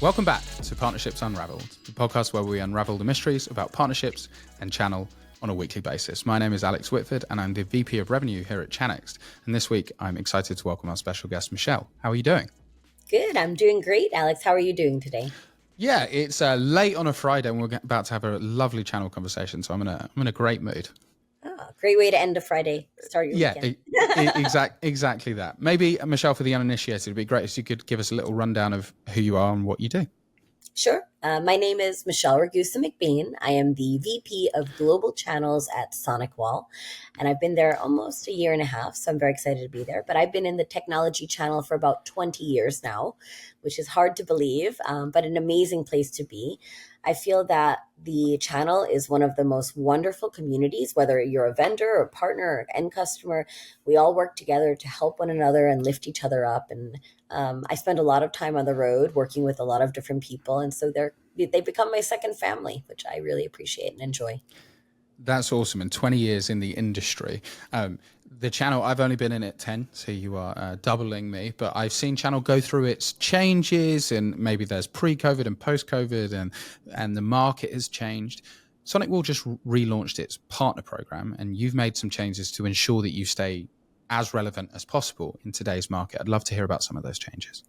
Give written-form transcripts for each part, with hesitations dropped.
Welcome back to Partnerships Unraveled, the podcast where we unravel the mysteries about partnerships and channel on a weekly basis. My name is Alex Whitford and I'm the VP of Revenue here at Chanext. And this week, I'm excited to welcome our special guest, Michelle. How are you doing? Good. I'm doing great, Alex. How are you doing today? Yeah, it's late on a Friday and we're about to have a lovely channel conversation. So I'm in a great mood. Oh, great way to end a Friday. Start your weekend. Exactly that. Maybe, Michelle, for the uninitiated, it'd be great if you could give us a little rundown of who you are and what you do. Sure. My name is Michelle Ragusa-McBain. I am the VP of Global Channels at SonicWall, and I've been there almost a year and a half, so I'm very excited to be there. But I've been in the technology channel for about 20 years now, which is hard to believe, but an amazing place to be. I feel that the channel is one of the most wonderful communities, whether you're a vendor or partner or end customer. We all work together to help one another and lift each other up. And I spend a lot of time on the road working with a lot of different people. And so they become my second family, which I really appreciate and enjoy. That's awesome. And 20 years in the industry. The channel, I've only been in it 10, so you are doubling me, but I've seen channel go through its changes, and maybe there's pre-COVID and post-COVID, and the market has changed. SonicWall just relaunched its partner program, and you've made some changes to ensure that you stay as relevant as possible in today's market. I'd love to hear about some of those changes.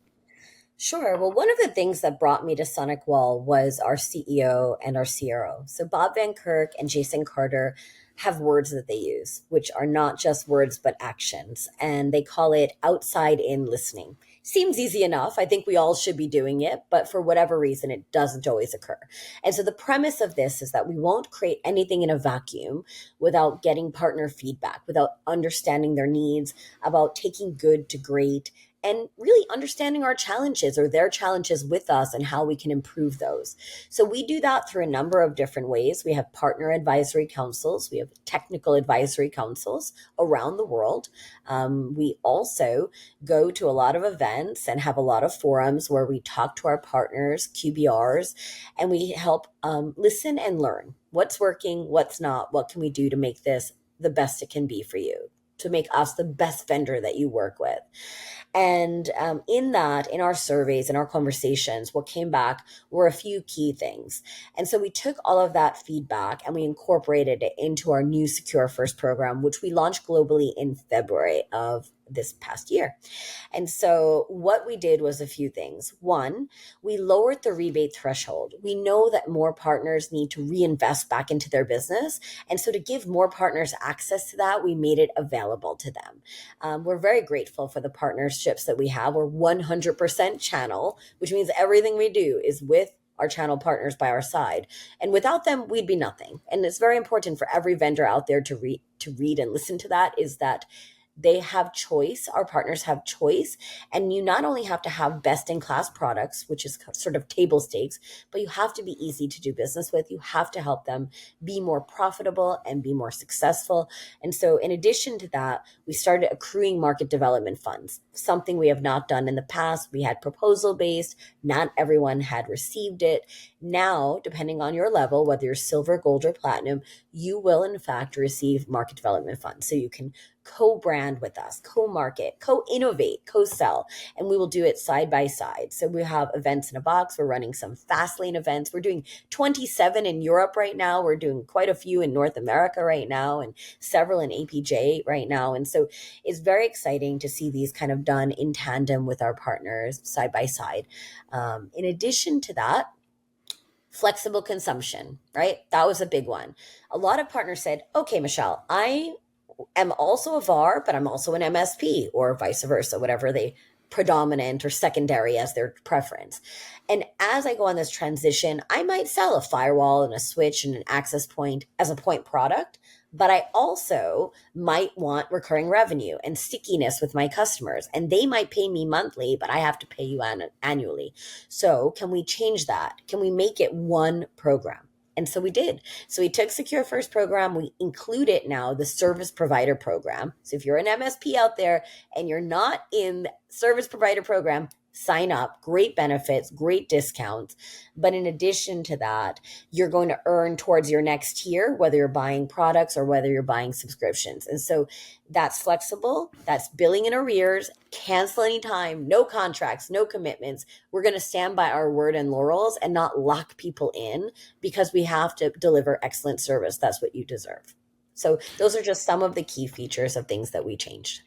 Sure. Well, one of the things that brought me to SonicWall was our CEO and our CRO. So Bob Van Kirk and Jason Carter have words that they use, which are not just words, but actions. And they call it outside in listening. Seems easy enough. I think we all should be doing it, but for whatever reason, it doesn't always occur. And so the premise of this is that we won't create anything in a vacuum without getting partner feedback, without understanding their needs, about taking good to great, and really understanding our challenges or their challenges with us and how we can improve those. So we do that through a number of different ways. We have partner advisory councils. We have technical advisory councils around the world. We also go to a lot of events and have a lot of forums where we talk to our partners, QBRs, and we help listen and learn what's working, what's not, what can we do to make this the best it can be for you, to make us the best vendor that you work with. And in our surveys, in our conversations, what came back were a few key things. And so we took all of that feedback and we incorporated it into our new SecureFirst program, which we launched globally in February of this past year. And so what we did was a few things. One, we lowered the rebate threshold. We know that more partners need to reinvest back into their business. And so to give more partners access to that, we made it available to them. We're very grateful for the partnerships that we have. We're 100% channel, which means everything we do is with our channel partners by our side. And without them, we'd be nothing. And it's very important for every vendor out there to read and listen to that, is that they have choice. Our partners have choice. And you not only have to have best in class products, which is sort of table stakes, but you have to be easy to do business with. You have to help them be more profitable and be more successful. And so in addition to that, we started accruing market development funds, something we have not done in the past. We had proposal based. Not everyone had received it. Now, depending on your level, whether you're silver, gold, or platinum, you will in fact receive market development funds. So you can co-brand with us, co-market, co-innovate, co-sell, and we will do it side by side. So we have events in a box. We're running some fast lane events. We're doing 27 in Europe right now. We're doing quite a few in North America right now and several in APJ right now. And so it's very exciting to see these kind of done in tandem with our partners side by side. In addition to that, flexible consumption, right? That was a big one. A lot of partners said, okay, Michelle, I am also a VAR, but I'm also an MSP, or vice versa, whatever they predominant or secondary as their preference. And as I go on this transition, I might sell a firewall and a switch and an access point as a point product, but I also might want recurring revenue and stickiness with my customers. And they might pay me monthly, but I have to pay you annually. So can we change that? Can we make it one program? And so we did. So we took SecureFirst program. We include it now, the service provider program. So if you're an MSP out there and you're not in service provider program, sign up, great benefits, great discounts. But in addition to that, you're going to earn towards your next tier, whether you're buying products or whether you're buying subscriptions. And so that's flexible, that's billing in arrears, cancel anytime, no contracts, no commitments. We're going to stand by our word and laurels and not lock people in because we have to deliver excellent service. That's what you deserve. So those are just some of the key features of things that we changed.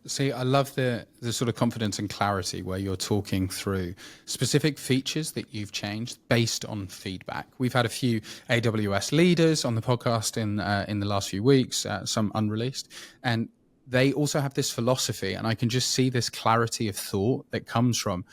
See, I love the sort of confidence and clarity where you're talking through specific features that you've changed based on feedback. We've had a few AWS leaders on the podcast in the last few weeks, some unreleased, and they also have this philosophy, and I can just see this clarity of thought that comes from,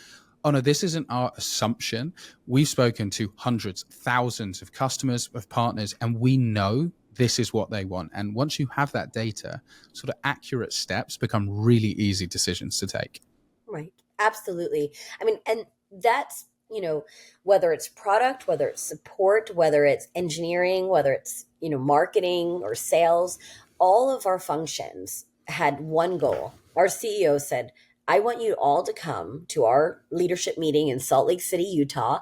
oh no, this isn't our assumption. We've spoken to hundreds, thousands of customers, of partners, and we know this is what they want. And once you have that data, sort of accurate steps become really easy decisions to take. Right. Absolutely. I mean, and that's, whether it's product, whether it's support, whether it's engineering, whether it's, marketing or sales, all of our functions had one goal. Our CEO said, I want you all to come to our leadership meeting in Salt Lake City, Utah,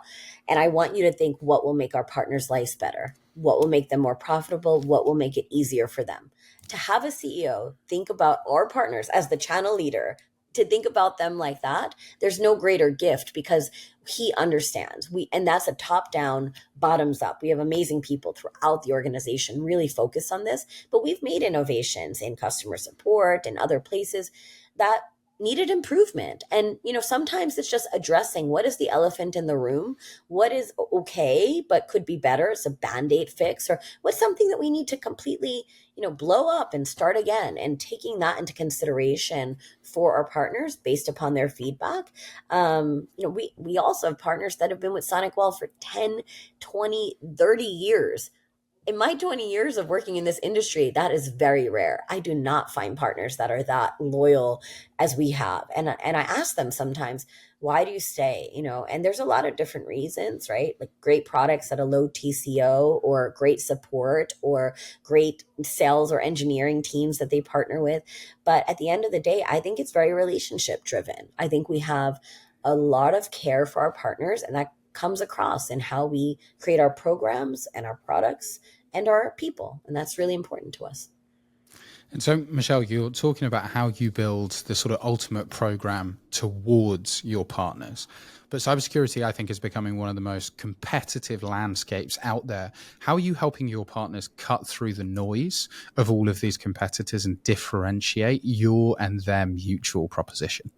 and I want you to think what will make our partners' lives better, what will make them more profitable, what will make it easier for them. To have a CEO think about our partners as the channel leader, to think about them like that, there's no greater gift because he understands. And that's a top down, bottoms up. We have amazing people throughout the organization really focused on this, but we've made innovations in customer support and other places that needed improvement. And, sometimes it's just addressing what is the elephant in the room, what is okay, but could be better. It's a Band-Aid fix, or what's something that we need to completely, blow up and start again, and taking that into consideration for our partners based upon their feedback. We also have partners that have been with SonicWall for 10, 20, 30 years. In my 20 years of working in this industry, that is very rare. I do not find partners that are that loyal as we have. And I ask them sometimes, why do you stay? And there's a lot of different reasons, right? Like great products at a low TCO, or great support, or great sales or engineering teams that they partner with. But at the end of the day, I think it's very relationship driven. I think we have a lot of care for our partners, and that comes across in how we create our programs and our products and our people. And that's really important to us. And so, Michelle, you're talking about how you build the sort of ultimate program towards your partners. But cybersecurity, I think, is becoming one of the most competitive landscapes out there. How are you helping your partners cut through the noise of all of these competitors and differentiate your and their mutual proposition?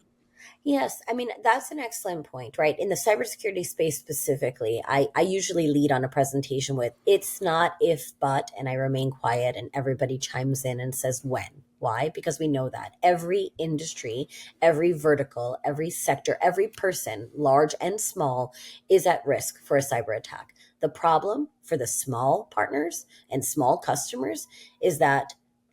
Yes, I mean, that's an excellent point, right? In the cybersecurity space specifically, I usually lead on a presentation with, it's not if, but, and I remain quiet and everybody chimes in and says when. Why? Because we know that every industry, every vertical, every sector, every person, large and small, is at risk for a cyber attack. The problem for the small partners and small customers is that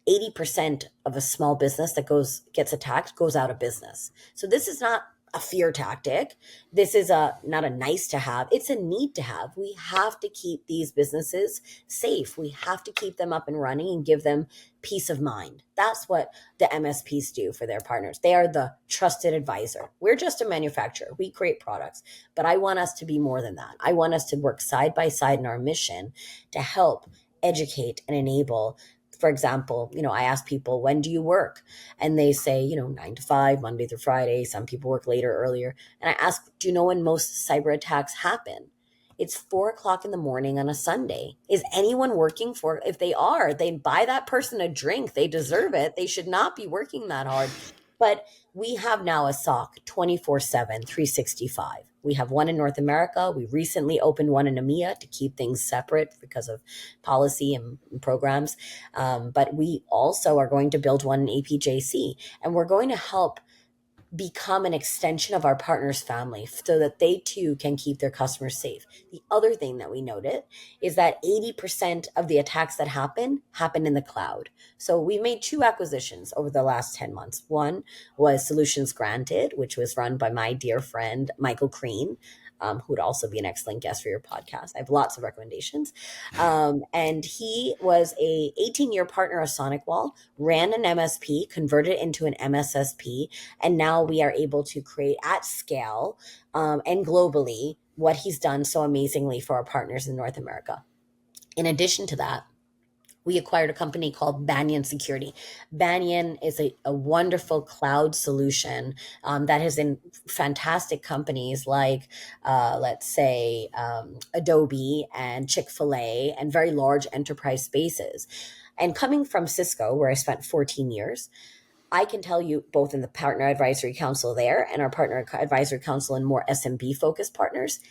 80% of a small business that gets attacked goes out of business. So this is not a fear tactic. This is not a nice to have. It's a need to have. We have to keep these businesses safe. We have to keep them up and running and give them peace of mind. That's what the MSPs do for their partners. They are the trusted advisor. We're just a manufacturer. We create products, but I want us to be more than that. I want us to work side by side in our mission to help educate and enable. For example, I ask people, when do you work? And they say, 9 to 5, Monday through Friday. Some people work later, earlier. And I ask, do you know when most cyber attacks happen? It's 4:00 in the morning on a Sunday. Is anyone working if they are, they buy that person a drink. They deserve it. They should not be working that hard. But we have now a SOC 24/7, 365. We have one in North America. We recently opened one in EMEA to keep things separate because of policy and programs. But we also are going to build one in APJC, and we're going to help become an extension of our partners' family so that they too can keep their customers safe. The other thing that we noted is that 80% of the attacks that happen in the cloud. So we made 2 acquisitions over the last 10 months. One was Solutions Granted, which was run by my dear friend, Michael Crean. who would also be an excellent guest for your podcast. I have lots of recommendations. And he was a 18-year partner of SonicWall, ran an MSP, converted it into an MSSP, and now we are able to create at scale and globally what he's done so amazingly for our partners in North America. In addition to that, we acquired a company called Banyan Security. Banyan is a wonderful cloud solution that has in fantastic companies like, let's say, Adobe and Chick-fil-A and very large enterprise spaces. And coming from Cisco, where I spent 14 years, I can tell you both in the Partner Advisory Council there and our Partner Advisory Council and more SMB-focused partners,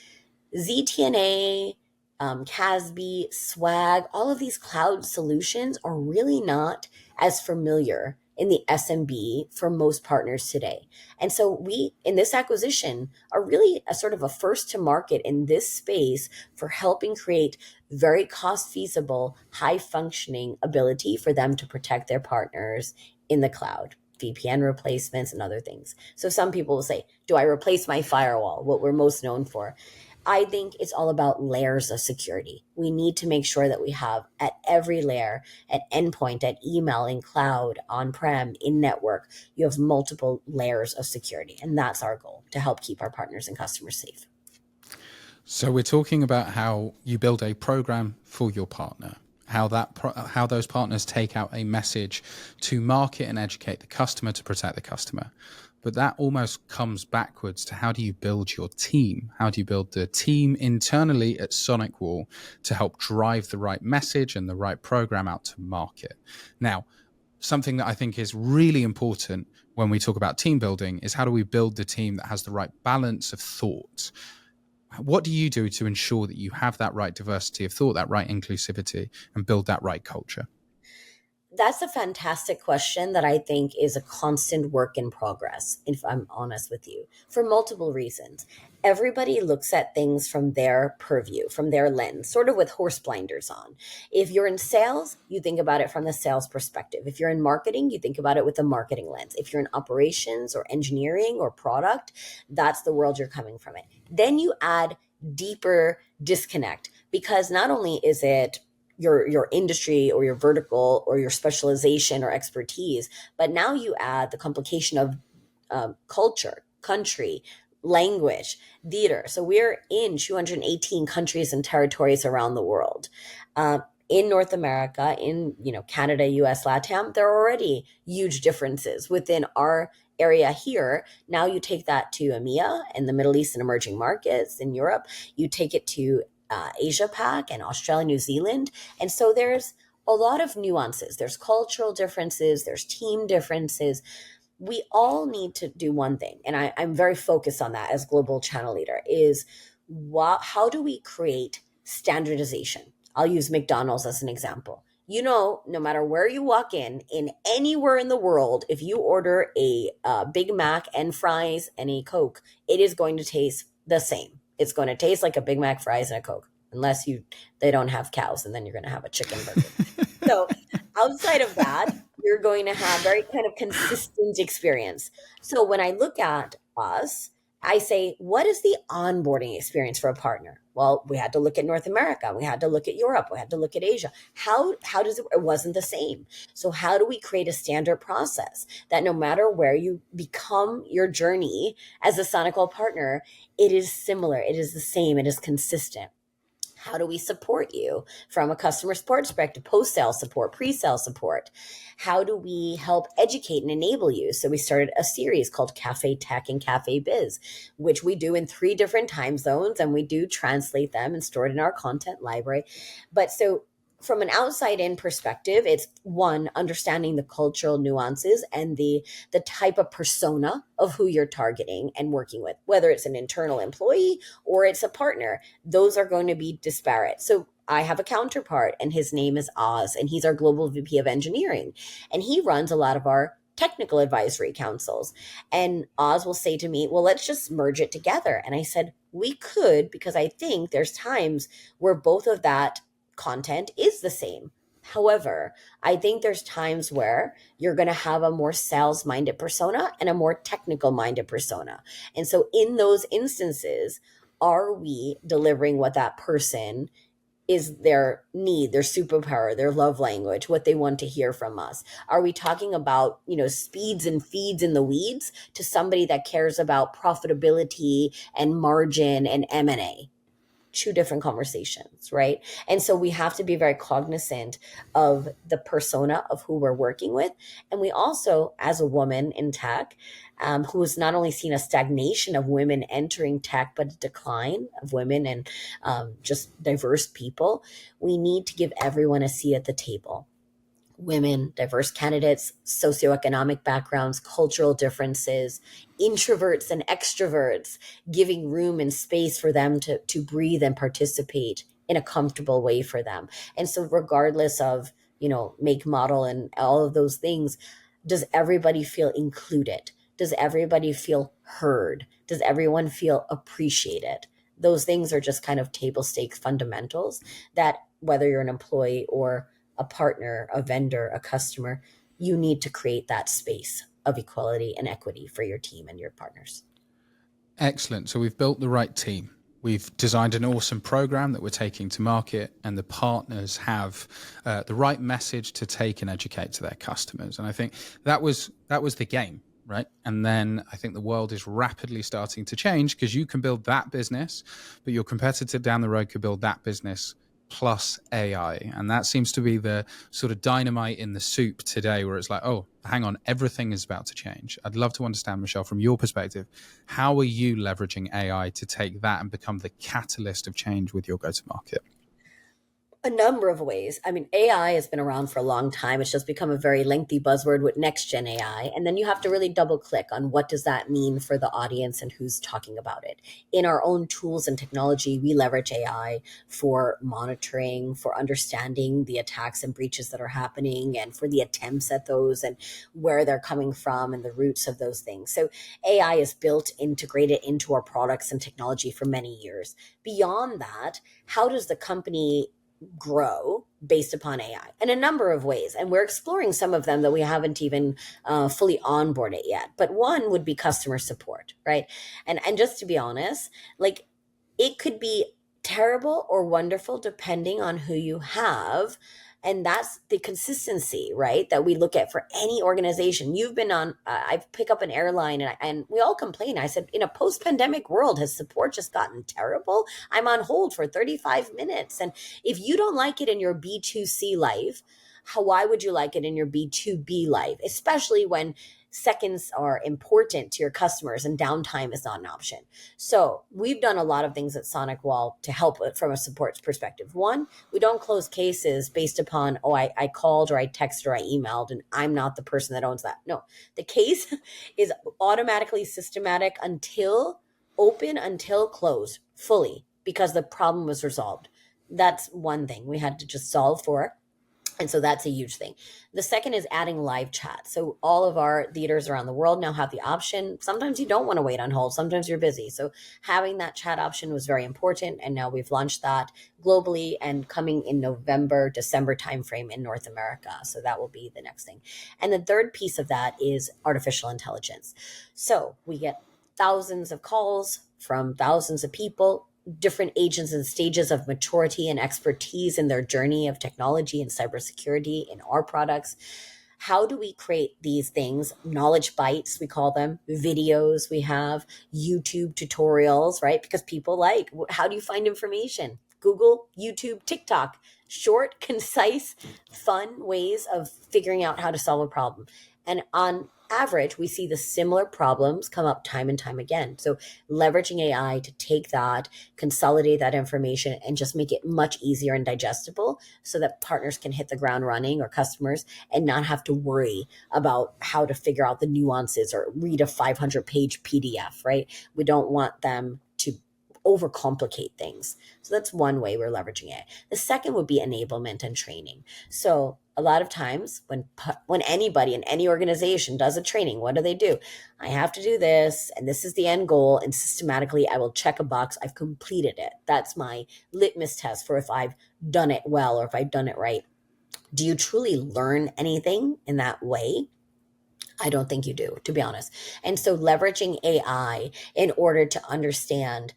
ZTNA, CASB, Swag, all of these cloud solutions are really not as familiar in the SMB for most partners today. And so we, in this acquisition, are really a sort of a first to market in this space for helping create very cost feasible, high functioning ability for them to protect their partners in the cloud. VPN replacements and other things. So some people will say, do I replace my firewall? What we're most known for. I think it's all about layers of security. We need to make sure that we have at every layer, at endpoint, at email, in cloud, on-prem, in network, you have multiple layers of security. And that's our goal, to help keep our partners and customers safe. So we're talking about how you build a program for your partner, how those partners take out a message to market and educate the customer to protect the customer. But that almost comes backwards to how do you build your team? How do you build the team internally at SonicWall to help drive the right message and the right program out to market? Now, something that I think is really important when we talk about team building is how do we build the team that has the right balance of thought? What do you do to ensure that you have that right diversity of thought, that right inclusivity, and build that right culture? That's a fantastic question that I think is a constant work in progress, if I'm honest with you, for multiple reasons. Everybody looks at things from their purview, from their lens, sort of with horse blinders on. If you're in sales, you think about it from the sales perspective. If you're in marketing, you think about it with the marketing lens. If you're in operations or engineering or product, that's the world you're coming from it. Then you add deeper disconnect, because not only is it your industry or your vertical or your specialization or expertise, but now you add the complication of culture, country, language, theater. So we're in 218 countries and territories around the world. In North America, in Canada, US, LATAM, there are already huge differences within our area here. Now you take that to EMEA and the Middle East and emerging markets in Europe. You take it to Asia Pac and Australia, New Zealand. And so there's a lot of nuances. There's cultural differences, there's team differences. We all need to do one thing, and I'm very focused on that as global channel leader, is how do we create standardization? I'll use McDonald's as an example. No matter where you walk in anywhere in the world, if you order a Big Mac and fries and a Coke, it is going to taste the same. It's going to taste like a Big Mac, fries, and a Coke, unless they don't have cows, and then you're going to have a chicken burger. So outside of that, you're going to have very kind of consistent experience. So when I look at us, I say, what is the onboarding experience for a partner? Well, we had to look at North America. We had to look at Europe. We had to look at Asia. How does it wasn't the same. So how do we create a standard process that no matter where you become your journey as a SonicWall partner, it is similar, it is the same, it is consistent? How do we support you from a customer support perspective, post-sale support, pre-sale support? How do we help educate and enable you? So we started a series called Cafe Tech and Cafe Biz, which we do in 3 different time zones, and we do translate them and store it in our content library. But so from an outside in perspective, it's one, understanding the cultural nuances and the type of persona of who you're targeting and working with, whether it's an internal employee or it's a partner. Those are going to be disparate. So I have a counterpart, and his name is Oz, and he's our global VP of engineering, and he runs a lot of our technical advisory councils. And Oz will say to me, well, let's just merge it together. And I said, we could, because I think there's times where both of that content is the same. However, I think there's times where you're going to have a more sales-minded persona and a more technical-minded persona. And so in those instances, Are we delivering what that person is their need, their superpower, their love language, what they want to hear from us? Are we talking about, speeds and feeds in the weeds to somebody that cares about profitability and margin and M&A? Two different conversations, right? And so we have to be very cognizant of the persona of who we're working with. And we also, as a woman in tech, who has not only seen a stagnation of women entering tech, but a decline of women and just diverse people, we need to give everyone a seat at the table. Women, diverse candidates, socioeconomic backgrounds, cultural differences, introverts and extroverts, giving room and space for them to breathe and participate in a comfortable way for them. And so regardless of, make, model, and all of those things, does everybody feel included? Does everybody feel heard? Does everyone feel appreciated? Those things are just kind of table stakes fundamentals that, whether you're an employee or a partner, a vendor, a customer, you need to create that space of equality and equity for your team and your partners. Excellent. So we've built the right team. We've designed an awesome program that we're taking to market, and the partners have the right message to take and educate to their customers. And I think that was the game, right? And then I think the world is rapidly starting to change, because you can build that business, but your competitor down the road could build that business plus AI. And that seems to be the sort of dynamite in the soup today, where it's like, oh, hang on, everything is about to change. I'd love to understand, Michelle, from your perspective, how are you leveraging AI to take that and become the catalyst of change with your go-to-market? A number of ways. I mean, AI has been around for a long time. It's just become a very lengthy buzzword with next gen AI. And then you have to really double click on what does that mean for the audience and who's talking about it. In our own tools and technology, we leverage AI for monitoring, for understanding the attacks and breaches that are happening, and for the attempts at those and where they're coming from and the roots of those things. So AI is built, integrated into our products and technology for many years. Beyond that, how does the company grow based upon AI in a number of ways? And we're exploring some of them that we haven't even fully onboarded yet. But one would be customer support, right? And just to be honest, like, it could be terrible or wonderful depending on who you have. And that's the consistency, right? That we look at for any organization. You've been on, I pick up an airline, and we all complain. I said, in a post pandemic world, has support just gotten terrible? I'm on hold for 35 minutes. And if you don't like it in your B2C life, why would you like it in your B2B life? Especially when seconds are important to your customers and downtime is not an option. So we've done a lot of things at SonicWall to help from a support perspective. One, we don't close cases based upon, I called or I texted or I emailed and I'm not the person that owns that. No, the case is automatically systematic until closed fully, because the problem was resolved. That's one thing we had to just solve for. And so that's a huge thing. The second is adding live chat. So all of our theaters around the world now have the option. Sometimes you don't want to wait on hold. Sometimes you're busy. So having that chat option was very important. And now we've launched that globally and coming in November, December timeframe in North America. So that will be the next thing. And the third piece of that is artificial intelligence. So we get thousands of calls from thousands of people, different agents and stages of maturity and expertise in their journey of technology and cybersecurity in our products. How do we create these things? Knowledge bites, we call them, videos. We have YouTube tutorials, right? Because people like, how do you find information? Google, YouTube, TikTok, short, concise, fun ways of figuring out how to solve a problem. And on average, we see the similar problems come up time and time again. So leveraging AI to take that, consolidate that information, and just make it much easier and digestible so that partners can hit the ground running, or customers, and not have to worry about how to figure out the nuances or read a 500-page PDF, right? We don't want them to overcomplicate things. So that's one way we're leveraging it. The second would be enablement and training. So a lot of times when anybody in any organization does a training, what do? I have to do this, and this is the end goal, and systematically I will check a box. I've completed it. That's my litmus test for if I've done it well or if I've done it right. Do you truly learn anything in that way? I don't think you do, to be honest. And so leveraging AI in order to understand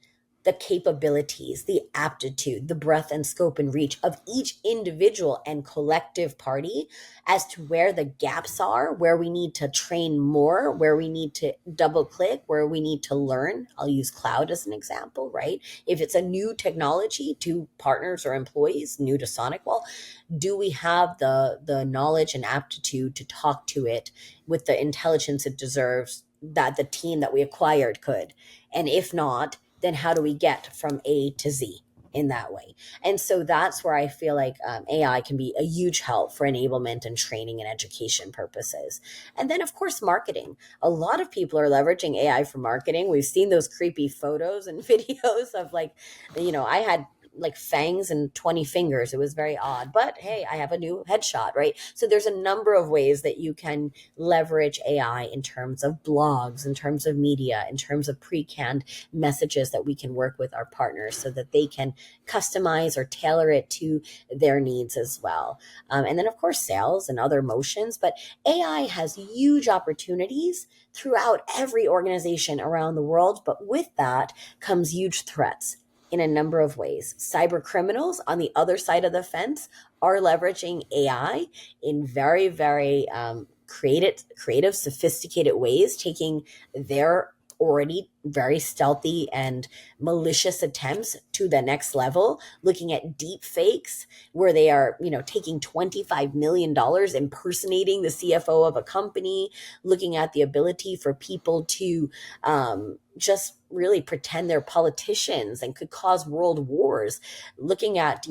the capabilities, the aptitude, the breadth and scope and reach of each individual and collective party as to where the gaps are, where we need to train more, where we need to double click, where we need to learn. I'll use cloud as an example, right? If it's a new technology to partners or employees, new to SonicWall, do we have the knowledge and aptitude to talk to it with the intelligence it deserves that the team that we acquired could? And if not, then how do we get from A to Z in that way? And so that's where I feel like AI can be a huge help for enablement and training and education purposes. And then, of course, marketing. A lot of people are leveraging AI for marketing. We've seen those creepy photos and videos of like, I had like fangs and 20 fingers. It was very odd, but hey, I have a new headshot, right? So there's a number of ways that you can leverage AI in terms of blogs, in terms of media, in terms of pre-canned messages that we can work with our partners so that they can customize or tailor it to their needs as well. And then, of course, sales and other motions. But AI has huge opportunities throughout every organization around the world. But with that comes huge threats in a number of ways. Cyber criminals on the other side of the fence are leveraging AI in very, very creative, sophisticated ways, taking their already very stealthy and malicious attempts to the next level, looking at deep fakes where they are, taking $25 million, impersonating the CFO of a company, looking at the ability for people to just really pretend they're politicians and could cause world wars, looking at,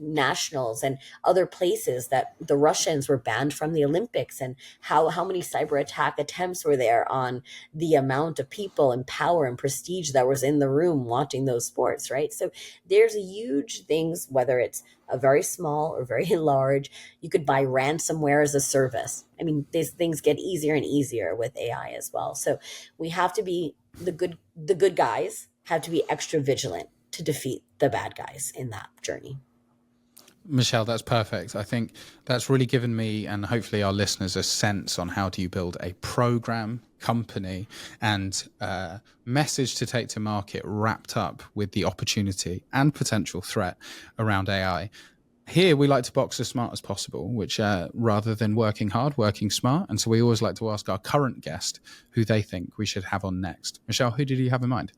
nationals and other places that the Russians were banned from the Olympics, and how many cyber attack attempts were there on the amount of people and power and prestige that was in the room watching those sports, right? So there's huge things, whether it's a very small or very large. You could buy ransomware as a service. I mean, these things get easier and easier with AI as well. So we have to be the good guys have to be extra vigilant to defeat the bad guys in that journey. Michelle, that's perfect. I think that's really given me and hopefully our listeners a sense on how do you build a program, company, and message to take to market wrapped up with the opportunity and potential threat around AI. Here, we like to box as smart as possible, which rather than working hard, working smart. And so we always like to ask our current guest who they think we should have on next. Michelle, who did you have in mind?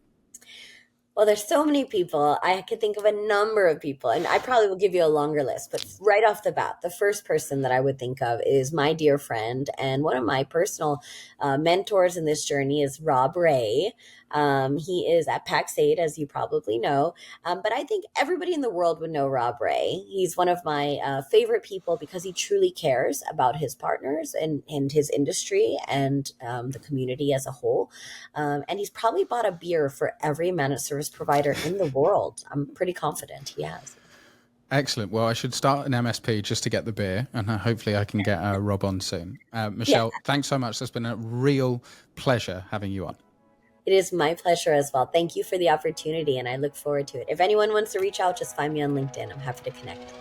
Well, there's so many people. I could think of a number of people, and I probably will give you a longer list. But right off the bat, the first person that I would think of is my dear friend and one of my personal mentors in this journey is Rob Ray. He is at Pax8, as you probably know. But I think everybody in the world would know Rob Ray. He's one of my favorite people because he truly cares about his partners and his industry and the community as a whole. And he's probably bought a beer for every managed service provider in the world. I'm pretty confident he has. Excellent. Well, I should start an MSP just to get the beer, and hopefully I can get Rob on soon. Yeah, Michelle, thanks so much. It's been a real pleasure having you on. it is my pleasure as well. Thank you for the opportunity, and I look forward to it. If anyone wants to reach out, just find me on LinkedIn. I'm happy to connect.